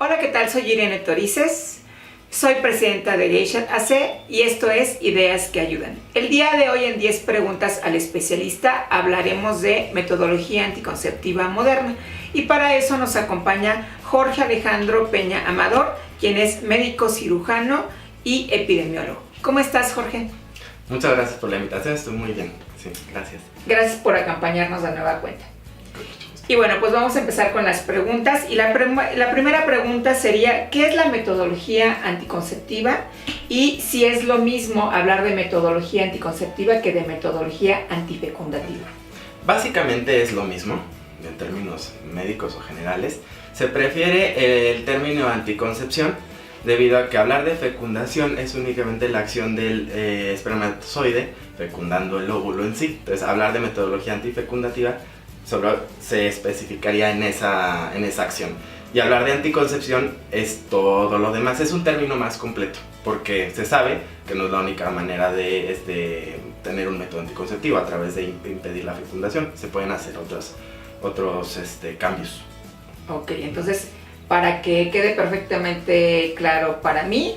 Hola, ¿qué tal? Soy Irene Torices, soy presidenta de Geisha AC y esto es Ideas que Ayudan. El día de hoy en 10 preguntas al especialista hablaremos de metodología anticonceptiva moderna y para eso nos acompaña Jorge Alejandro Peña Amador, quien es médico cirujano y epidemiólogo. ¿Cómo estás, Jorge? Muchas gracias por la invitación, estoy muy bien, sí, gracias. Gracias por acompañarnos de nueva cuenta. Y bueno, pues vamos a empezar con las preguntas. Y la primera pregunta sería, ¿qué es la metodología anticonceptiva? Y si es lo mismo hablar de metodología anticonceptiva que de metodología antifecundativa. Básicamente es lo mismo, en términos médicos o generales. Se prefiere el término anticoncepción debido a que hablar de fecundación es únicamente la acción del espermatozoide fecundando el óvulo en sí. Entonces, hablar de metodología antifecundativa solo se especificaría en esa acción. Y hablar de anticoncepción es todo lo demás, es un término más completo, porque se sabe que no es la única manera de tener un método anticonceptivo a través de impedir la fecundación. Se pueden hacer otros cambios. Ok, entonces, para que quede perfectamente claro para mí,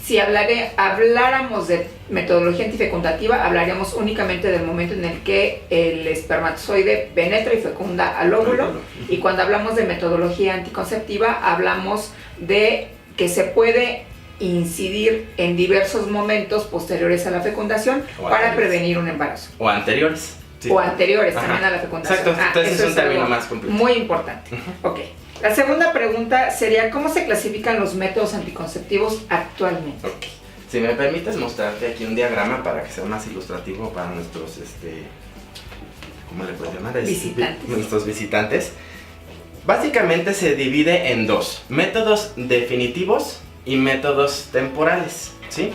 si habláramos de metodología antifecundativa, hablaríamos únicamente del momento en el que el espermatozoide penetra y fecunda al óvulo. Y cuando hablamos de metodología anticonceptiva, hablamos de que se puede incidir en diversos momentos posteriores a la fecundación para prevenir un embarazo. O anteriores. Sí. O anteriores también a la fecundación. Exacto, entonces es un término más completo. Muy importante. Ok. La segunda pregunta sería, ¿cómo se clasifican los métodos anticonceptivos actualmente? Ok. Si me permites mostrarte aquí un diagrama para que sea más ilustrativo para nuestros, ¿cómo le puedes llamar? Visitantes. Nuestros visitantes. Básicamente se divide en dos, métodos definitivos y métodos temporales, ¿sí?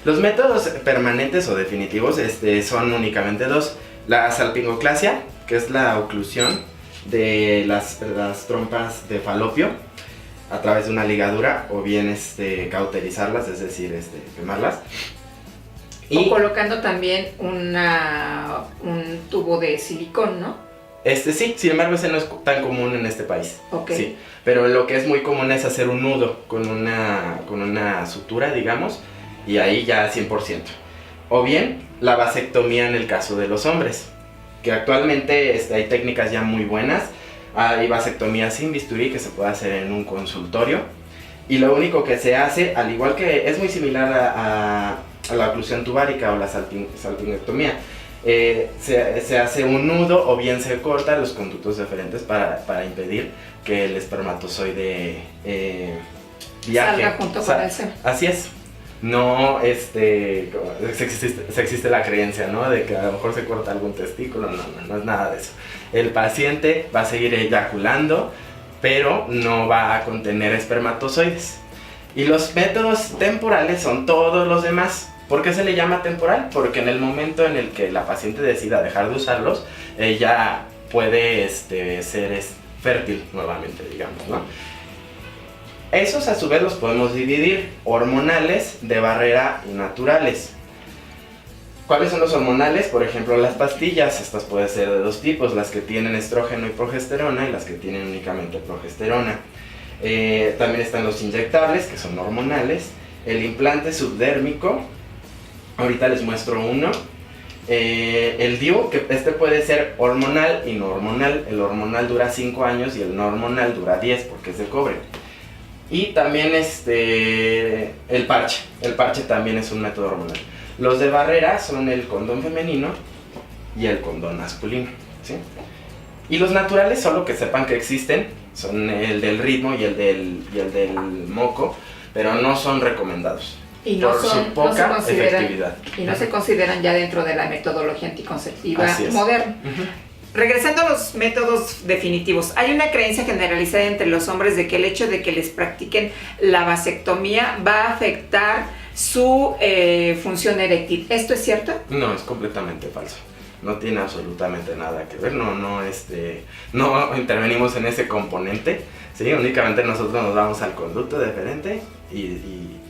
Los métodos permanentes o definitivos son únicamente dos. La salpingoclasia, que es la oclusión de las trompas de falopio a través de una ligadura, o bien cauterizarlas, es decir, quemarlas. O colocando también un tubo de silicón, ¿no? Sí, sin embargo ese no es tan común en este país. Okay. Sí, pero lo que es muy común es hacer un nudo con una sutura, digamos, y ahí ya 100%. O bien la vasectomía en el caso de los hombres, que actualmente hay técnicas ya muy buenas. Hay vasectomía sin bisturí que se puede hacer en un consultorio, y lo único que se hace, al igual que es muy similar a la oclusión tubárica o la salpingectomía, se hace un nudo o bien se corta los conductos deferentes para impedir que el espermatozoide viaje. Salga junto con el semen. Así es. No, se existe la creencia, ¿no? De que a lo mejor se corta algún testículo. No es nada de eso. El paciente va a seguir eyaculando, pero no va a contener espermatozoides. Y los métodos temporales son todos los demás. ¿Por qué se le llama temporal? Porque en el momento en el que la paciente decida dejar de usarlos, ella puede ser fértil nuevamente, digamos, ¿no? Esos a su vez los podemos dividir, hormonales, de barrera y naturales. ¿Cuáles son los hormonales? Por ejemplo, las pastillas. Estas pueden ser de dos tipos, las que tienen estrógeno y progesterona y las que tienen únicamente progesterona. También están los inyectables, que son hormonales. El implante subdérmico, ahorita les muestro uno. El DIU, que puede ser hormonal y no hormonal. El hormonal dura 5 años y el no hormonal dura 10 porque es de cobre. Y también el parche también es un método hormonal. Los de barrera son el condón femenino y el condón masculino, ¿sí? Y los naturales, solo que sepan que existen, son el del ritmo y el del moco, pero no son recomendados y por su poca efectividad. Y no se consideran ya dentro de la metodología anticonceptiva moderna. Regresando a los métodos definitivos, hay una creencia generalizada entre los hombres de que el hecho de que les practiquen la vasectomía va a afectar su función eréctil. ¿Esto es cierto? No, es completamente falso. no tiene absolutamente nada que ver, no intervenimos en ese componente, ¿sí? Únicamente nosotros nos vamos al conducto deferente y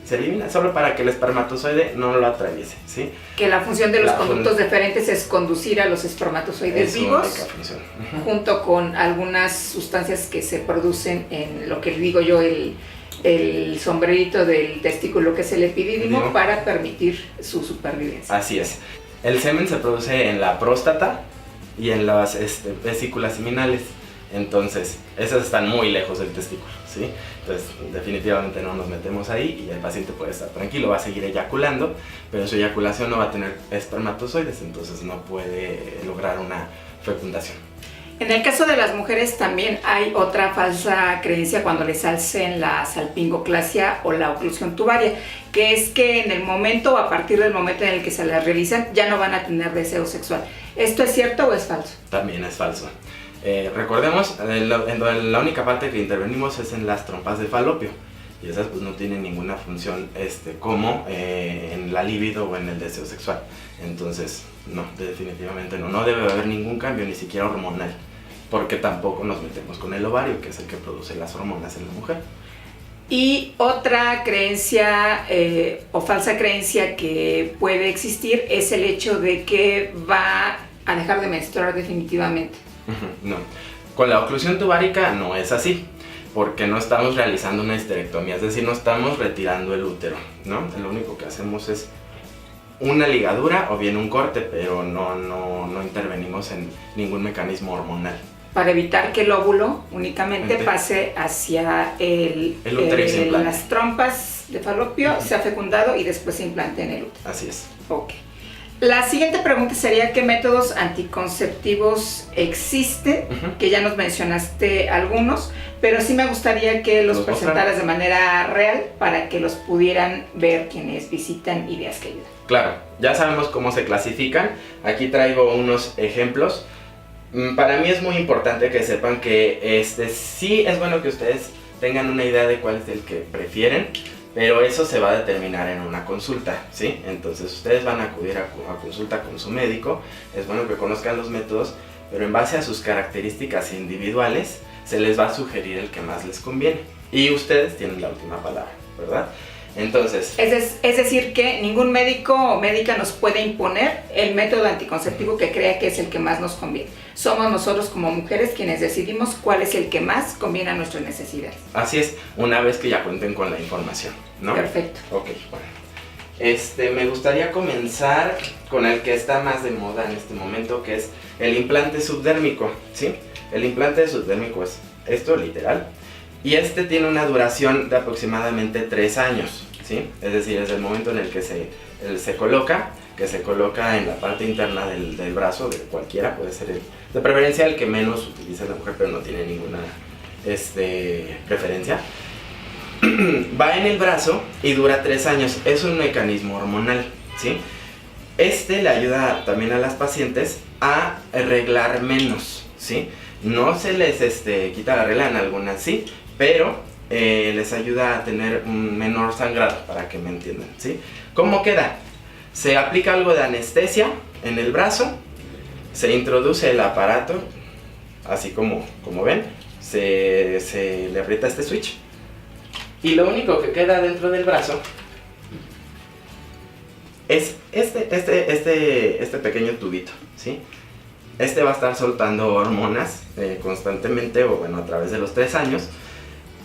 se elimina solo para que el espermatozoide no lo atraviese, ¿sí? Que la función de los conductos deferentes es conducir a los espermatozoides vivos, junto con algunas sustancias que se producen en lo que digo yo, el sombrerito del testículo, que es el epidídimo, para permitir su supervivencia. Así es. El semen se produce en la próstata y en las vesículas seminales. Entonces, esas están muy lejos del testículo, ¿sí? Entonces, definitivamente no nos metemos ahí y el paciente puede estar tranquilo, va a seguir eyaculando, pero su eyaculación no va a tener espermatozoides, entonces no puede lograr una fecundación. En el caso de las mujeres también hay otra falsa creencia cuando les hacen la salpingoclasia o la oclusión tubaria, que es que en el momento o a partir del momento en el que se las realizan ya no van a tener deseo sexual. ¿Esto es cierto o es falso? También es falso. Recordemos, la única parte que intervenimos es en las trompas de falopio y esas pues no tienen ninguna función como en la libido o en el deseo sexual. Entonces, no, definitivamente no debe haber ningún cambio, ni siquiera hormonal, porque tampoco nos metemos con el ovario, que es el que produce las hormonas en la mujer. Y otra creencia o falsa creencia que puede existir es el hecho de que va a dejar de menstruar definitivamente. No, con la oclusión tubárica no es así, porque no estamos realizando una histerectomía, es decir, no estamos retirando el útero, ¿no? Lo único que hacemos es una ligadura o bien un corte, pero no intervenimos en ningún mecanismo hormonal. Para evitar que el óvulo únicamente pase hacia el útero y se implante. Las trompas de falopio, sea fecundado y después se implante en el útero. Así es. Ok. La siguiente pregunta sería: ¿qué métodos anticonceptivos existen? Que ya nos mencionaste algunos, pero sí me gustaría que los presentaras de manera real para que los pudieran ver quienes visitan Ideas que Ayudan. Claro, ya sabemos cómo se clasifican. Aquí traigo unos ejemplos. Para mí es muy importante que sepan que sí es bueno que ustedes tengan una idea de cuál es el que prefieren, pero eso se va a determinar en una consulta, ¿sí? Entonces ustedes van a acudir a consulta con su médico. Es bueno que conozcan los métodos, pero en base a sus características individuales se les va a sugerir el que más les conviene. Y ustedes tienen la última palabra, ¿verdad? Entonces, es decir, que ningún médico o médica nos puede imponer el método anticonceptivo que crea que es el que más nos conviene. Somos nosotros como mujeres quienes decidimos cuál es el que más conviene a nuestras necesidades. Así es, una vez que ya cuenten con la información, ¿no? Perfecto. Ok, bueno. Me gustaría comenzar con el que está más de moda en este momento, que es el implante subdérmico, ¿sí? El implante subdérmico es esto, literal. Y tiene una duración de aproximadamente 3 años, ¿sí? Es decir, desde el momento en el que se coloca, que se coloca en la parte interna del brazo, de cualquiera, puede ser de preferencia el que menos utiliza la mujer, pero no tiene ninguna preferencia. Va en el brazo y dura 3 años, es un mecanismo hormonal, ¿sí? Le ayuda también a las pacientes a arreglar menos, ¿sí? No se les quita la regla, en algunas sí, pero les ayuda a tener un menor sangrado, para que me entiendan, ¿sí? ¿Cómo queda? Se aplica algo de anestesia en el brazo, se introduce el aparato, así como ven, se le aprieta este switch, y lo único que queda dentro del brazo es este pequeño tubito, ¿sí? Va a estar soltando hormonas constantemente, o bueno, a través de los 3 años,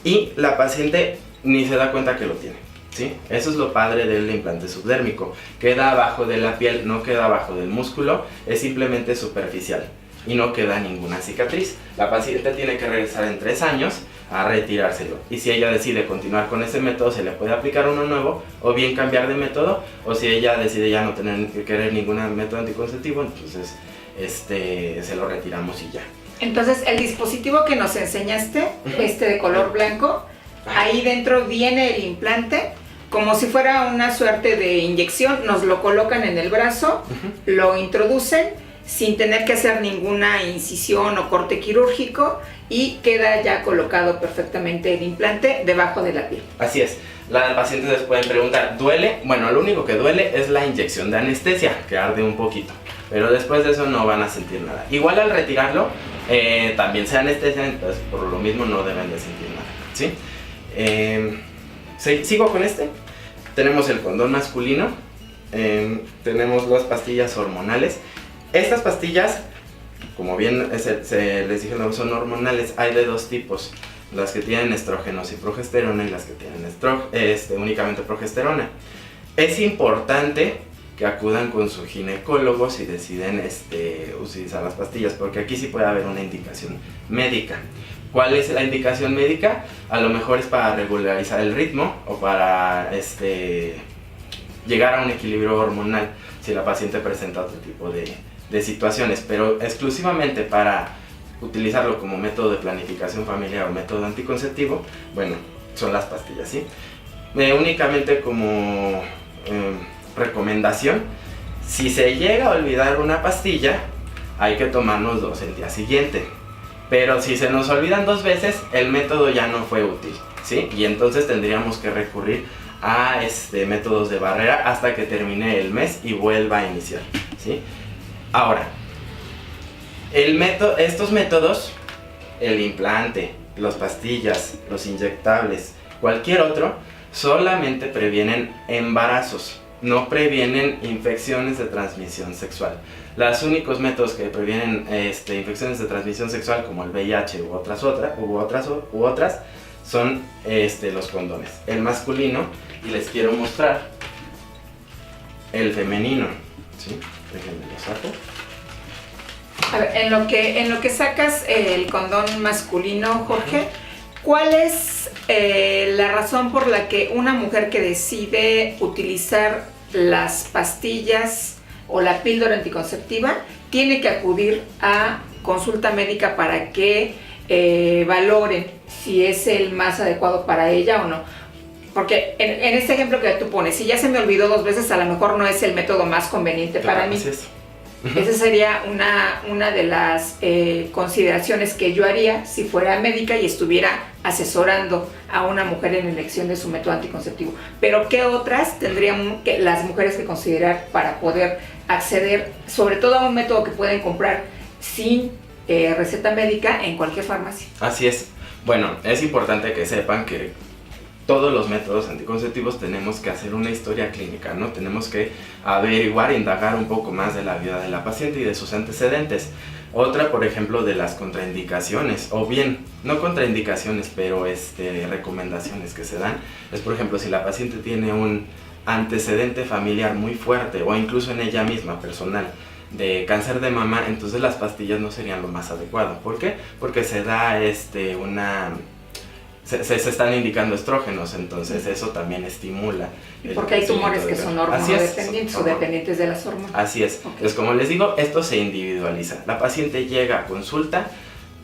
y la paciente ni se da cuenta que lo tiene, ¿sí? Eso es lo padre del implante subdérmico. Queda abajo de la piel, no queda abajo del músculo, es simplemente superficial y no queda ninguna cicatriz. La paciente tiene que regresar en 3 años a retirárselo, y si ella decide continuar con ese método, se le puede aplicar uno nuevo, o bien cambiar de método, o si ella decide ya no querer ningún método anticonceptivo, entonces se lo retiramos y ya. Entonces, el dispositivo que nos enseñaste, de color blanco, ahí dentro viene el implante, como si fuera una suerte de inyección. Nos lo colocan en el brazo, lo introducen sin tener que hacer ninguna incisión o corte quirúrgico y queda ya colocado perfectamente el implante debajo de la piel. Así es. Las pacientes les pueden preguntar, ¿duele? Bueno, lo único que duele es la inyección de anestesia, que arde un poquito, pero después de eso no van a sentir nada. Igual al retirarlo, también se anestesia, entonces por lo mismo no deben de sentir nada, ¿sí? Sigo con este. Tenemos el condón masculino, tenemos las pastillas hormonales. Estas pastillas, como bien les dije, no son hormonales, hay de dos tipos. Las que tienen estrógenos y progesterona y las que tienen únicamente progesterona. Es importante que acudan con su ginecólogo si deciden utilizar las pastillas, porque aquí sí puede haber una indicación médica. ¿Cuál es la indicación médica? A lo mejor es para regularizar el ritmo o para llegar a un equilibrio hormonal si la paciente presenta otro tipo de situaciones, pero exclusivamente para utilizarlo como método de planificación familiar o método anticonceptivo, bueno, son las pastillas, ¿sí? Únicamente como recomendación, si se llega a olvidar una pastilla, hay que tomarnos 2 el día siguiente. Pero si se nos olvidan 2 veces, el método ya no fue útil, ¿sí? Y entonces tendríamos que recurrir a métodos de barrera hasta que termine el mes y vuelva a iniciar, ¿sí? Ahora, estos métodos, el implante, las pastillas, los inyectables, cualquier otro, solamente previenen embarazos, no previenen infecciones de transmisión sexual. Los únicos métodos que previenen infecciones de transmisión sexual, como el VIH u otras son los condones. El masculino, y les quiero mostrar el femenino, ¿sí? Déjenme lo saco. A ver, en lo que sacas el condón masculino, Jorge, ¿cuál es la razón por la que una mujer que decide utilizar las pastillas o la píldora anticonceptiva tiene que acudir a consulta médica para que valoren si es el más adecuado para ella o no? Porque en este ejemplo que tú pones, si ya se me olvidó 2 veces, a lo mejor no es el método más conveniente para mí. Esa sería una de las consideraciones que yo haría si fuera médica y estuviera asesorando a una mujer en la elección de su método anticonceptivo. Pero ¿qué otras tendrían las mujeres que considerar para poder acceder, sobre todo a un método que pueden comprar sin receta médica en cualquier farmacia? Así es. Bueno, es importante que sepan que todos los métodos anticonceptivos tenemos que hacer una historia clínica, ¿no? Tenemos que averiguar, indagar un poco más de la vida de la paciente y de sus antecedentes. Otra, por ejemplo, de las contraindicaciones, o bien, no contraindicaciones, pero recomendaciones que se dan, es por ejemplo, si la paciente tiene un antecedente familiar muy fuerte, o incluso en ella misma, personal, de cáncer de mama, entonces las pastillas no serían lo más adecuado. ¿Por qué? Porque se da se están indicando estrógenos, entonces eso también estimula. Porque hay tumores que son hormonodependientes o dependientes de las hormonas. Así es. Okay. Entonces, como les digo, esto se individualiza. La paciente llega a consulta,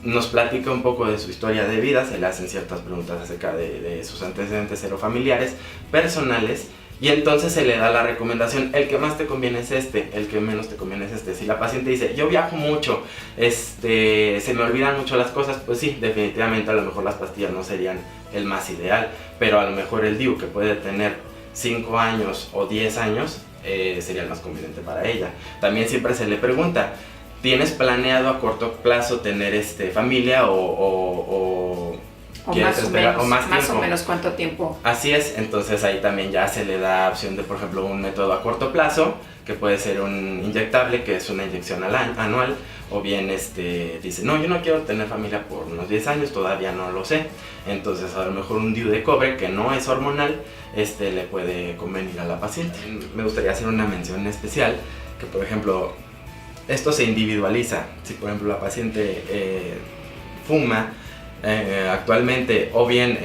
nos platica un poco de su historia de vida, se le hacen ciertas preguntas acerca de sus antecedentes serofamiliares, personales, y entonces se le da la recomendación, el que más te conviene es el que menos te conviene es Si la paciente dice, yo viajo mucho, se me olvidan mucho las cosas, pues sí, definitivamente a lo mejor las pastillas no serían el más ideal, pero a lo mejor el DIU, que puede tener 5 años o 10 años, sería el más conveniente para ella. También siempre se le pregunta, ¿tienes planeado a corto plazo tener familia o más o menos cuánto tiempo? Así es, entonces ahí también ya se le da opción de, por ejemplo, un método a corto plazo, que puede ser un inyectable, que es una inyección anual, o bien dice, no, yo no quiero tener familia por unos 10 años, todavía no lo sé, entonces a lo mejor un DIU de cobre, que no es hormonal, le puede convenir a la paciente. Me gustaría hacer una mención especial, que por ejemplo, esto se individualiza. Si por ejemplo la paciente fuma actualmente, o bien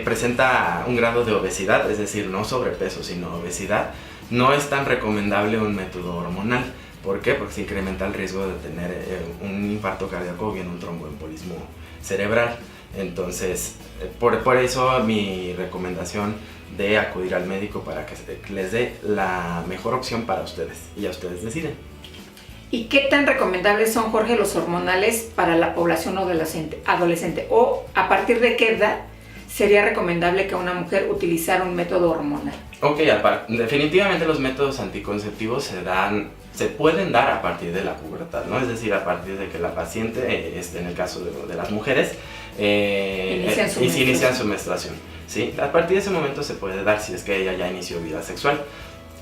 presenta un grado de obesidad, es decir, no sobrepeso sino obesidad, no es tan recomendable un método hormonal. ¿Por qué? Porque se incrementa el riesgo de tener un infarto cardíaco o bien un tromboembolismo cerebral. Entonces, por eso mi recomendación de acudir al médico para que les dé la mejor opción para ustedes y ya ustedes deciden. ¿Y qué tan recomendables son, Jorge, los hormonales para la población adolescente? ¿O a partir de qué edad sería recomendable que una mujer utilizara un método hormonal? Ok, definitivamente los métodos anticonceptivos se pueden dar a partir de la pubertad, ¿no? Es decir, a partir de que la paciente, en el caso de las mujeres, inician su menstruación, ¿sí? A partir de ese momento se puede dar si es que ella ya inició vida sexual.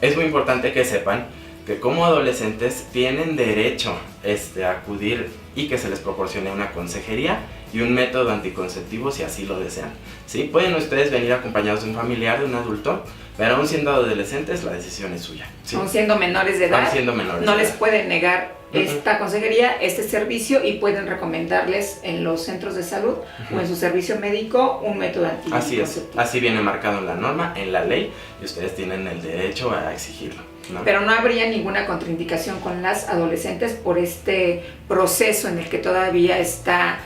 Es muy importante que sepan que como adolescentes tienen derecho a acudir y que se les proporcione una consejería y un método anticonceptivo si así lo desean, ¿sí? Pueden ustedes venir acompañados de un familiar, de un adulto, pero aún siendo adolescentes la decisión es suya, ¿sí? Aún siendo menores de edad, no les pueden negar esta consejería, este servicio, y pueden recomendarles en los centros de salud o en su servicio médico un método anticonceptivo. Así es, así viene marcado en la norma, en la ley, y ustedes tienen el derecho a exigirlo, ¿no? Pero no habría ninguna contraindicación con las adolescentes por este proceso en el que todavía está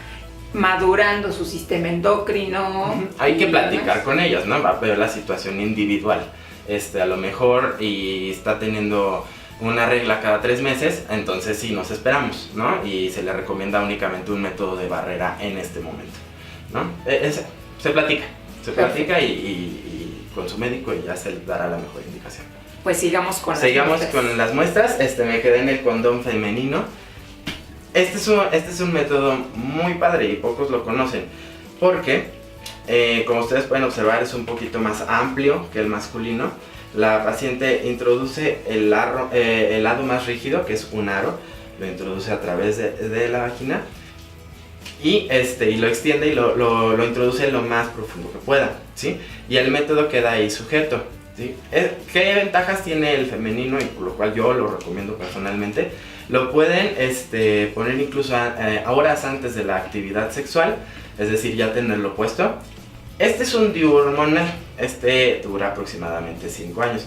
madurando su sistema endocrino. Hay que platicar con ellas, ¿no? Va a ver la situación individual. A lo mejor y está teniendo una regla cada 3 meses, entonces sí nos esperamos, ¿no? Y se le recomienda únicamente un método de barrera en este momento, ¿no? Se platica y con su médico y ya se le dará la mejor indicación. Pues sigamos con las muestras. Me quedé en el condón femenino. Este es un método muy padre y pocos lo conocen porque, como ustedes pueden observar, es un poquito más amplio que el masculino. La paciente introduce el lado más rígido, que es un aro, lo introduce a través de la vagina y lo extiende y lo introduce lo más profundo que pueda, ¿sí? Y el método queda ahí sujeto, ¿sí? ¿Qué ventajas tiene el femenino y por lo cual yo lo recomiendo personalmente? Lo pueden poner incluso a horas antes de la actividad sexual, es decir, ya tenerlo puesto. Este es un DIU hormonal, dura aproximadamente 5 años.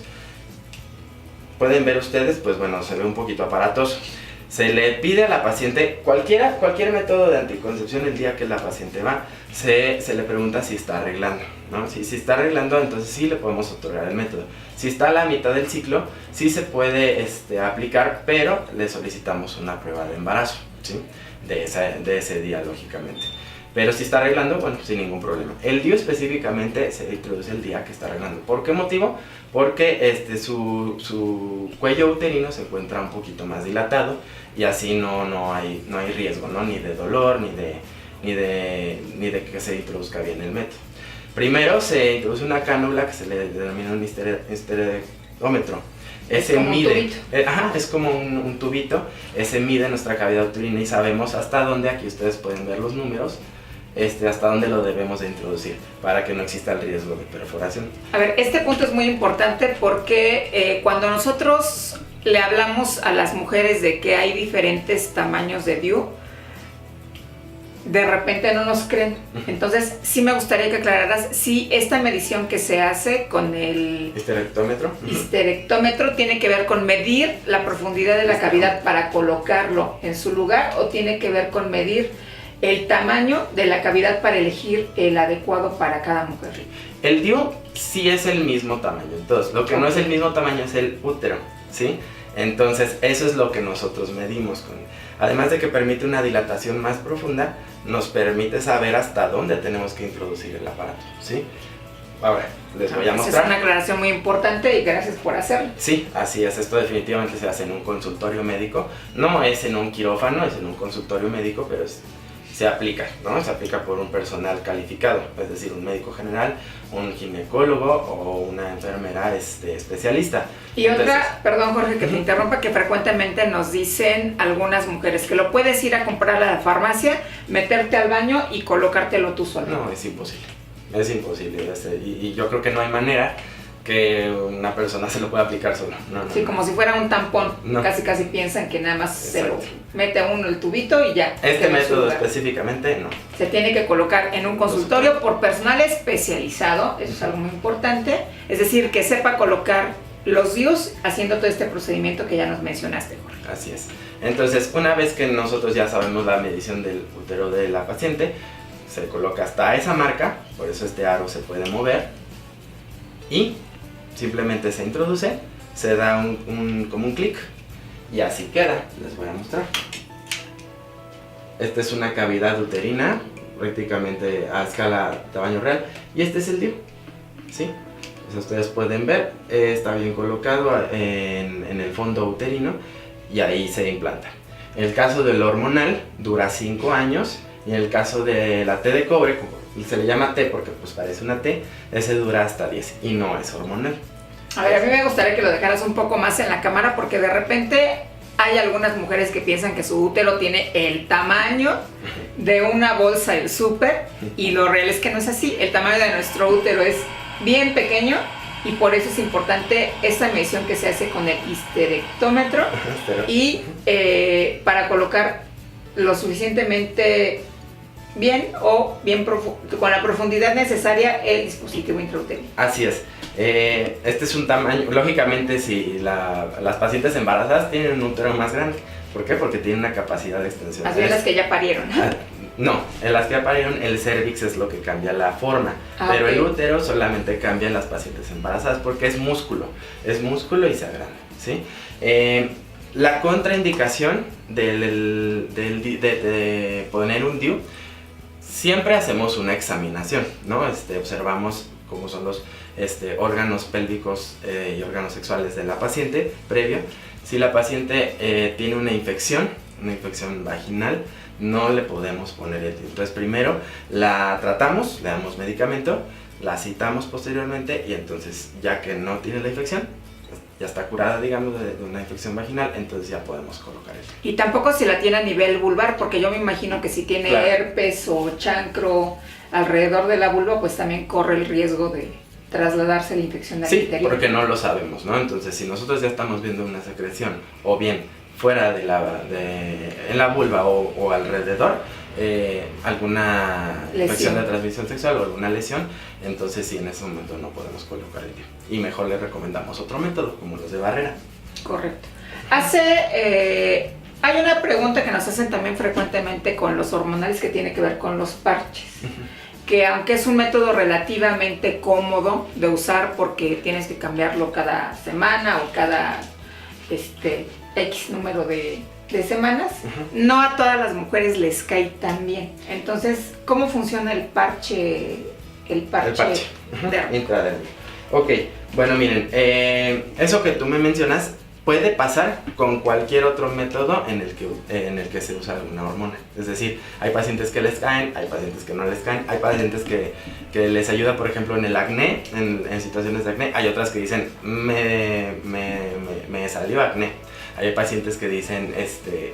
Pueden ver ustedes, pues bueno, se ve un poquito aparatoso. Se le pide a la paciente, cualquier método de anticoncepción, el día que la paciente va, se le pregunta si está arreglando, ¿no? Si está arreglando, entonces sí le podemos otorgar el método. Si está a la mitad del ciclo, sí se puede aplicar, pero le solicitamos una prueba de embarazo, ¿sí? De ese día, lógicamente. Pero si está arreglando, bueno, sin ningún problema. El DIU específicamente se introduce el día que está arreglando. ¿Por qué motivo? Porque su cuello uterino se encuentra un poquito más dilatado y así no hay riesgo, ¿no? Ni de dolor, ni de que se introduzca bien el método. Primero se introduce una cánula que se le denomina un histerectómetro. Ese mide, es como un tubito, ese mide nuestra cavidad uterina y sabemos hasta dónde, aquí ustedes pueden ver los números, hasta dónde lo debemos de introducir para que no exista el riesgo de perforación. A ver, este punto es muy importante porque cuando nosotros le hablamos a las mujeres de que hay diferentes tamaños de DIU, de repente no nos creen. Entonces sí me gustaría que aclararas si esta medición que se hace con el histerectómetro tiene que ver con medir la profundidad de la cavidad para colocarlo en su lugar, o tiene que ver con medir el tamaño de la cavidad para elegir el adecuado para cada mujer. El DIU sí es el mismo tamaño, entonces lo que no es el mismo tamaño es el útero, ¿sí? Entonces eso es lo que nosotros medimos además de que permite una dilatación más profunda, nos permite saber hasta dónde tenemos que introducir el aparato, ¿sí? Ahora, les voy a mostrar. Es una aclaración muy importante y gracias por hacerlo. Sí, así es, esto definitivamente se hace en un consultorio médico, no es en un quirófano, es en un consultorio médico, pero se aplica, ¿no? Se aplica por un personal calificado, es decir, un médico general, un ginecólogo o una enfermera especialista. Y perdón Jorge que te interrumpa, que frecuentemente nos dicen algunas mujeres que lo puedes ir a comprar a la farmacia, meterte al baño y colocártelo tú solo. No, es imposible, y yo creo que no hay manera que una persona se lo pueda aplicar solo. Sí, como si fuera un tampón, casi piensan que nada más se lo mete uno el tubito y ya. Este método específicamente no. Se tiene que colocar en un consultorio por personal especializado, eso es algo muy importante, es decir, que sepa colocar los DIUs haciendo todo este procedimiento que ya nos mencionaste, Jorge. Así es. Entonces, una vez que nosotros ya sabemos la medición del útero de la paciente, se coloca hasta esa marca, por eso este aro se puede mover. y simplemente se introduce, se da como un clic y así queda. Les voy a mostrar. Esta es una cavidad uterina prácticamente a escala tamaño real y este es el DIU, ¿sí? Pues ustedes pueden ver, está bien colocado en el fondo uterino y ahí se implanta. En el caso del hormonal dura 5 años y en el caso de la T de cobre, como se le llama T porque pues parece una T, ese dura hasta 10 y no es hormonal. A ver, a mí me gustaría que lo dejaras un poco más en la cámara porque de repente hay algunas mujeres que piensan que su útero tiene el tamaño de una bolsa del súper y lo real es que no es así. El tamaño de nuestro útero es bien pequeño y por eso es importante esta medición que se hace con el histerectómetro y para colocar lo suficientemente bien o bien con la profundidad necesaria el dispositivo intrauterino. Así es. Este es un tamaño, lógicamente si las pacientes embarazadas tienen un útero más grande. ¿Por qué? Porque tienen una capacidad de extensión. Más bien las que ya parieron. No, en las que ya parieron el cérvix es lo que cambia la forma, pero okay. El útero solamente cambia en las pacientes embarazadas porque es músculo y se agranda, ¿sí? La contraindicación de poner un DIU, siempre hacemos una examinación, ¿no? Observamos cómo son los órganos pélvicos y órganos sexuales de la paciente previo. Si la paciente tiene una infección vaginal, no le podemos poner el DIU. Entonces primero la tratamos, le damos medicamento, la citamos posteriormente y entonces ya que no tiene la infección, ya está curada, digamos, de una infección vaginal, entonces ya podemos colocar el DIU. Y tampoco si la tiene a nivel vulvar, porque yo me imagino que si tiene herpes o chancro alrededor de la vulva, pues también corre el riesgo de trasladarse la infección al interior. Sí, porque no lo sabemos, ¿no? Entonces si nosotros ya estamos viendo una secreción o bien fuera en la vulva o alrededor, alguna infección de transmisión sexual o alguna lesión, entonces sí, en ese momento no podemos colocar el DIU. Y mejor le recomendamos otro método, como los de barrera. Correcto. Hay una pregunta que nos hacen también frecuentemente con los hormonales que tiene que ver con los parches. Que aunque es un método relativamente cómodo de usar porque tienes que cambiarlo cada semana o cada X número de semanas, no a todas las mujeres les cae tan bien. Entonces, ¿cómo funciona el parche? El parche intradérmico. Ok, bueno, miren, eso que tú me mencionas puede pasar con cualquier otro método en el que se usa alguna hormona. Es decir, hay pacientes que les caen, hay pacientes que no les caen, hay pacientes que les ayuda, por ejemplo, en el acné, en situaciones de acné. Hay otras que dicen, me salió acné. Hay pacientes que dicen,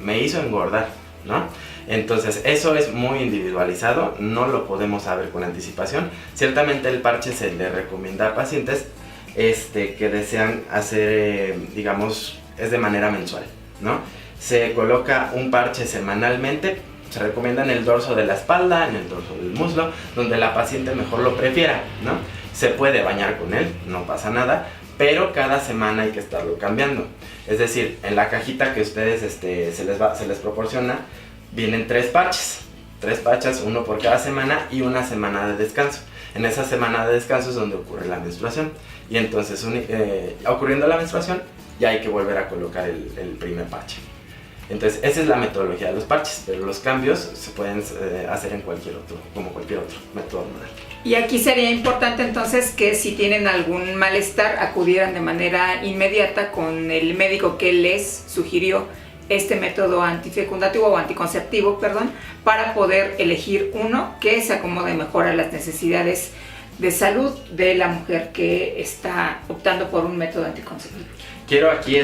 me hizo engordar, ¿no? Entonces, eso es muy individualizado, no lo podemos saber con anticipación. Ciertamente el parche se le recomienda a pacientes que desean hacer, digamos, es de manera mensual, ¿no? Se coloca un parche semanalmente, se recomienda en el dorso de la espalda, en el dorso del muslo, donde la paciente mejor lo prefiera, ¿no? Se puede bañar con él, no pasa nada, pero cada semana hay que estarlo cambiando. Es decir, en la cajita que ustedes se les proporciona, vienen 3 parches, uno por cada semana y una semana de descanso. En esa semana de descanso es donde ocurre la menstruación. Y entonces, ocurriendo la menstruación, ya hay que volver a colocar el primer parche. Entonces, esa es la metodología de los parches, pero los cambios se pueden hacer en como cualquier otro método hormonal. Y aquí sería importante entonces que si tienen algún malestar, acudieran de manera inmediata con el médico que les sugirió este método antifecundativo o anticonceptivo, para poder elegir uno que se acomode mejor a las necesidades de salud de la mujer que está optando por un método anticonceptivo. Quiero aquí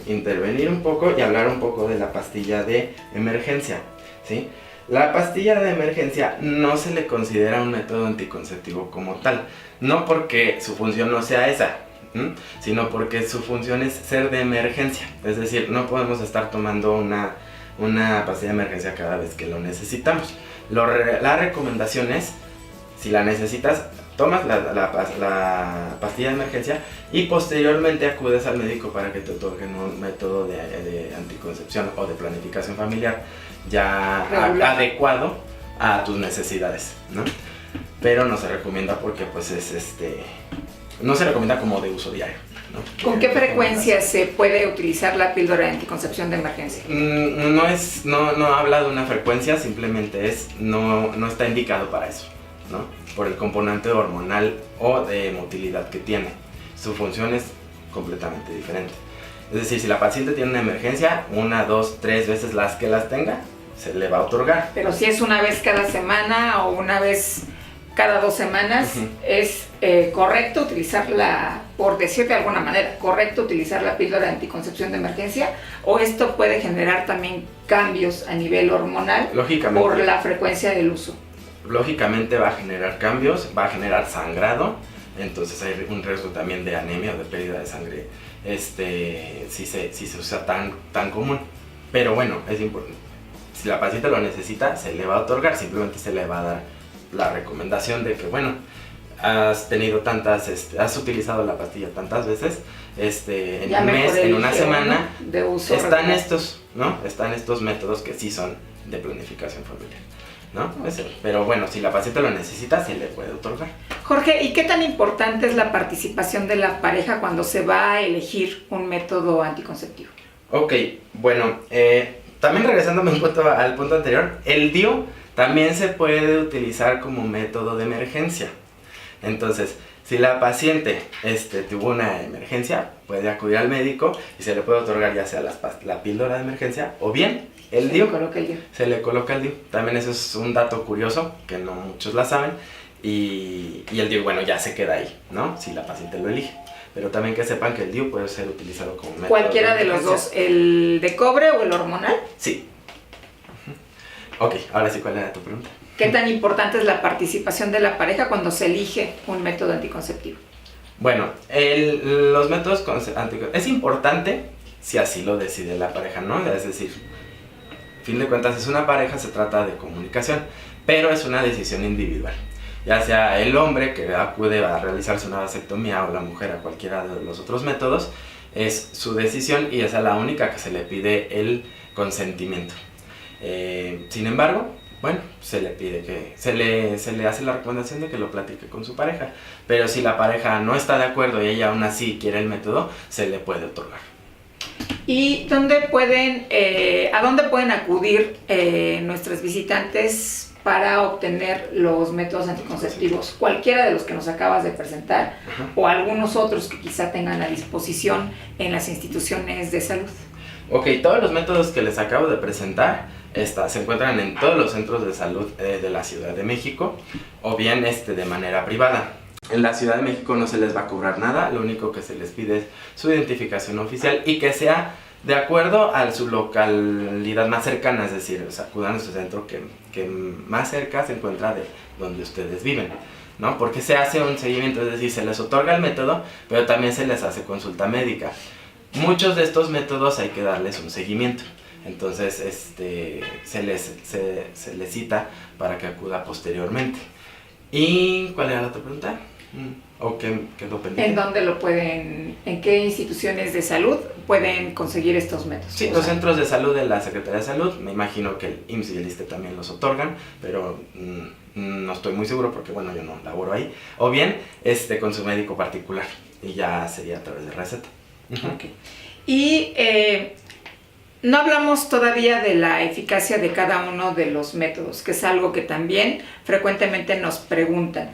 intervenir un poco y hablar un poco de la pastilla de emergencia, ¿sí? La pastilla de emergencia no se le considera un método anticonceptivo como tal, no porque su función no sea esa, sino porque su función es ser de emergencia. Es decir, no podemos estar tomando una pastilla de emergencia cada vez que lo necesitamos. La recomendación es, si la necesitas, tomas la pastilla de emergencia y posteriormente acudes al médico para que te otorguen un método de anticoncepción o de planificación familiar ya adecuado a tus necesidades, ¿no? Pero no se recomienda porque pues es no se recomienda como de uso diario, ¿no? ¿Con qué frecuencia se puede utilizar la píldora de anticoncepción de emergencia? No habla de una frecuencia, simplemente no está indicado para eso, ¿no? Por el componente hormonal o de motilidad que tiene. Su función es completamente diferente. Es decir, si la paciente tiene una emergencia, 1, 2, 3 veces las que las tenga, se le va a otorgar. Pero si es una vez cada semana o una vez cada 2 semanas, ¿es correcto utilizarla, por decirte de alguna manera, correcto utilizar la píldora de anticoncepción de emergencia? ¿O esto puede generar también cambios a nivel hormonal por la frecuencia del uso? Lógicamente va a generar cambios, va a generar sangrado, entonces hay un riesgo también de anemia o de pérdida de sangre, si se usa tan común. Pero bueno, es importante. Si la paciente lo necesita, se le va a otorgar, simplemente se le va a dar la recomendación de que, bueno, has utilizado la pastilla tantas veces, en un mes, en una semana, de uso están estos, ¿no? Están estos métodos que sí son de planificación familiar, ¿no? Pero bueno, si la paciente lo necesita, se le puede otorgar. Jorge, ¿y qué tan importante es la participación de la pareja cuando se va a elegir un método anticonceptivo? Ok, bueno, también regresándome al punto anterior, el DIU también se puede utilizar como método de emergencia. Entonces, si la paciente tuvo una emergencia, puede acudir al médico y se le puede otorgar ya sea la píldora de emergencia o bien el DIU. Se le coloca el DIU. También eso es un dato curioso que no muchos la saben. Y el DIU, bueno, ya se queda ahí, ¿no? Si la paciente lo elige. Pero también que sepan que el DIU puede ser utilizado como método ¿Cualquiera de los dos? ¿El de cobre o el hormonal? Sí. Ok, ahora sí, ¿cuál era tu pregunta? ¿Qué tan importante es la participación de la pareja cuando se elige un método anticonceptivo? Bueno, los métodos anticonceptivos es importante si así lo decide la pareja, ¿no? Es decir, a fin de cuentas es una pareja, se trata de comunicación, pero es una decisión individual. Ya sea el hombre que acude a realizarse una vasectomía o la mujer a cualquiera de los otros métodos, es su decisión y esa es la única que se le pide el consentimiento. Sin embargo, bueno, se le pide que se le hace la recomendación de que lo platique con su pareja, pero si la pareja no está de acuerdo y ella aún así quiere el método, se le puede otorgar. ¿Y a dónde pueden acudir nuestros visitantes para obtener los métodos anticonceptivos? Cualquiera de los que nos acabas de presentar, o algunos otros que quizá tengan a disposición en las instituciones de salud. Ok, todos los métodos que les acabo de presentar se encuentran en todos los centros de salud de la Ciudad de México, o bien de manera privada. En la Ciudad de México no se les va a cobrar nada, lo único que se les pide es su identificación oficial y que sea de acuerdo a su localidad más cercana, es decir, acudan a su centro que más cerca se encuentra de donde ustedes viven, ¿no? Porque se hace un seguimiento, es decir, se les otorga el método, pero también se les hace consulta médica. Muchos de estos métodos hay que darles un seguimiento, entonces se les cita para que acuda posteriormente. ¿Y cuál era la otra pregunta? ¿O qué quedó pendiente? ¿En qué instituciones de salud pueden conseguir estos métodos? Sí, los centros de salud de la Secretaría de Salud, me imagino que el IMSS y el ISSSTE también los otorgan, pero no estoy muy seguro porque bueno, yo no laboro ahí. O bien con su médico particular y ya sería a través de receta. Okay. Y no hablamos todavía de la eficacia de cada uno de los métodos, que es algo que también frecuentemente nos preguntan.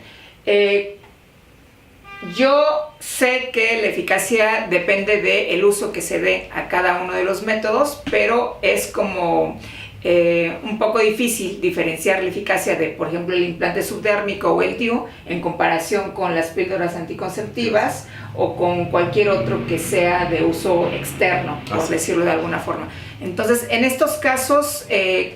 Yo sé que la eficacia depende del uso que se dé a cada uno de los métodos, pero es como un poco difícil diferenciar la eficacia de, por ejemplo, el implante subdérmico o el DIU en comparación con las píldoras anticonceptivas o con cualquier otro que sea de uso externo, por decirlo de alguna forma. Entonces, en estos casos,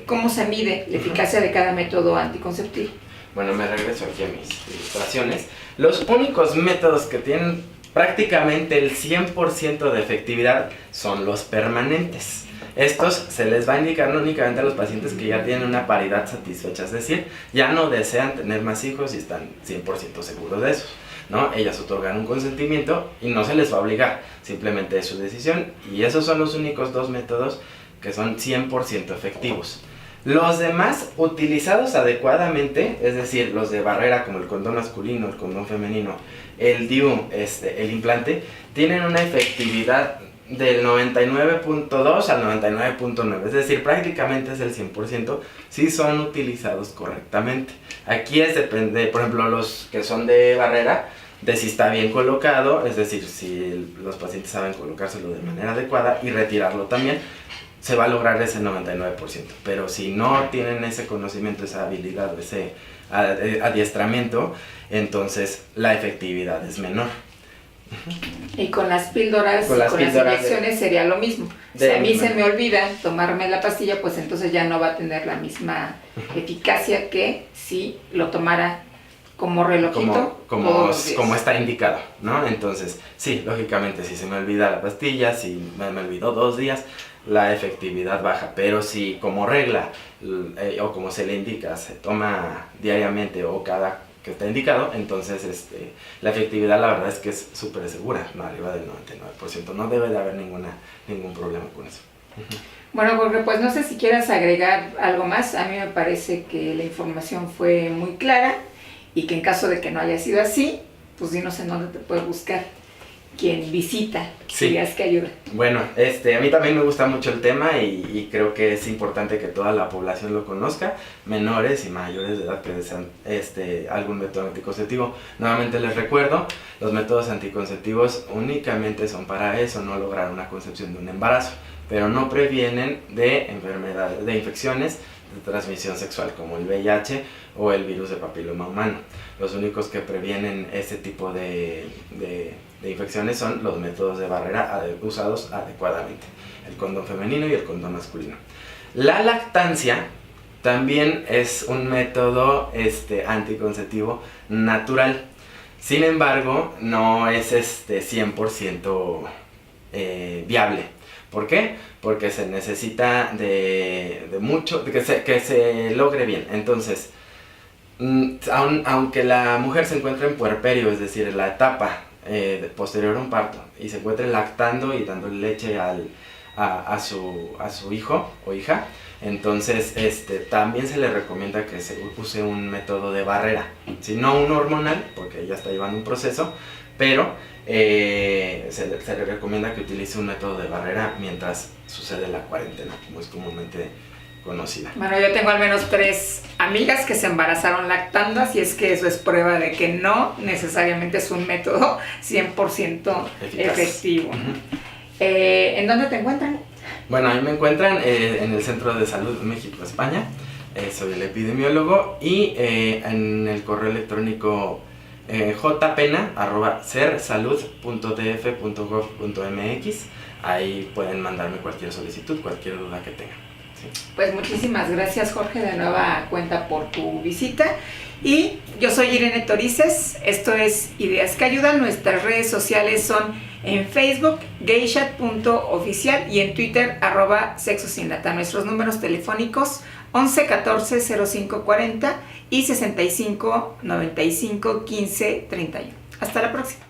¿cómo se mide la eficacia de cada método anticonceptivo? Bueno, me regreso aquí a mis ilustraciones. Los únicos métodos que tienen prácticamente el 100% de efectividad son los permanentes. Estos se les va a indicar únicamente a los pacientes que ya tienen una paridad satisfecha, es decir, ya no desean tener más hijos y están 100% seguros de eso, ¿no? Ellas otorgan un consentimiento y no se les va a obligar, simplemente es su decisión, y esos son los únicos 2 métodos que son 100% efectivos. Los demás, utilizados adecuadamente, es decir, los de barrera como el condón masculino, el condón femenino el DIU, el implante, tienen una efectividad del 99.2 al 99.9, es decir, prácticamente es el 100% si son utilizados correctamente. Aquí depende, por ejemplo, los que son de barrera, de si está bien colocado, es decir, si los pacientes saben colocárselo de manera adecuada y retirarlo también, se va a lograr ese 99%, pero si no tienen ese conocimiento, esa habilidad, ese adiestramiento, entonces la efectividad es menor. Y con las píldoras, con las inyecciones sería lo mismo. Si a mí se me olvida tomarme la pastilla, pues entonces ya no va a tener la misma eficacia que si lo tomara como relojito. Como está indicado, ¿no? Entonces, sí, lógicamente, si se me olvida la pastilla, si me olvidó 2 días, la efectividad baja, pero si como regla o como se le indica, se toma diariamente o cada que está indicado, entonces la efectividad la verdad es que es súper segura, no, arriba del 99%, no debe de haber ningún problema con eso. Bueno, Jorge, pues no sé si quieras agregar algo más. A mí me parece que la información fue muy clara y que en caso de que no haya sido así, pues dinos en dónde te puede buscar quien visita Ideas que Ayudan. Bueno, a mí también me gusta mucho el tema y creo que es importante que toda la población lo conozca, menores y mayores de edad que desean algún método anticonceptivo. Nuevamente les recuerdo, los métodos anticonceptivos únicamente son para eso, no lograr una concepción de un embarazo, pero no previenen de enfermedades, de infecciones de transmisión sexual como el VIH o el virus de papiloma humano. Los únicos que previenen este tipo de infecciones son los métodos de barrera usados adecuadamente, el condón femenino y el condón masculino. La lactancia también es un método anticonceptivo natural, sin embargo no es 100% viable. ¿Por qué? Porque se necesita de mucho, que se logre bien. Entonces, aunque la mujer se encuentre en puerperio, es decir, en la etapa posterior a un parto, y se encuentre lactando y dándole leche a su hijo o hija, entonces también se le recomienda que se use un método de barrera, si no un hormonal, porque ella está llevando un proceso, pero se le recomienda que utilice un método de barrera mientras sucede la cuarentena, como es comúnmente conocida. Bueno, yo tengo al menos 3 amigas que se embarazaron lactando, así es que eso es prueba de que no necesariamente es un método 100% efectivo. ¿En dónde te encuentran? Bueno, a mí me encuentran en el Centro de Salud México, España. Soy el epidemiólogo y en el correo electrónico jpena@sersalud.df.gov.mx. Ahí pueden mandarme cualquier solicitud, cualquier duda que tengan. Sí. Pues muchísimas gracias, Jorge, de nueva cuenta por tu visita. Y yo soy Irene Torices, esto es Ideas que Ayudan. Nuestras redes sociales son en Facebook, gayshat.oficial y en Twitter, @sexosinlata. Nuestros números telefónicos 11 14 05 40 y 65 95 15 31. Hasta la próxima.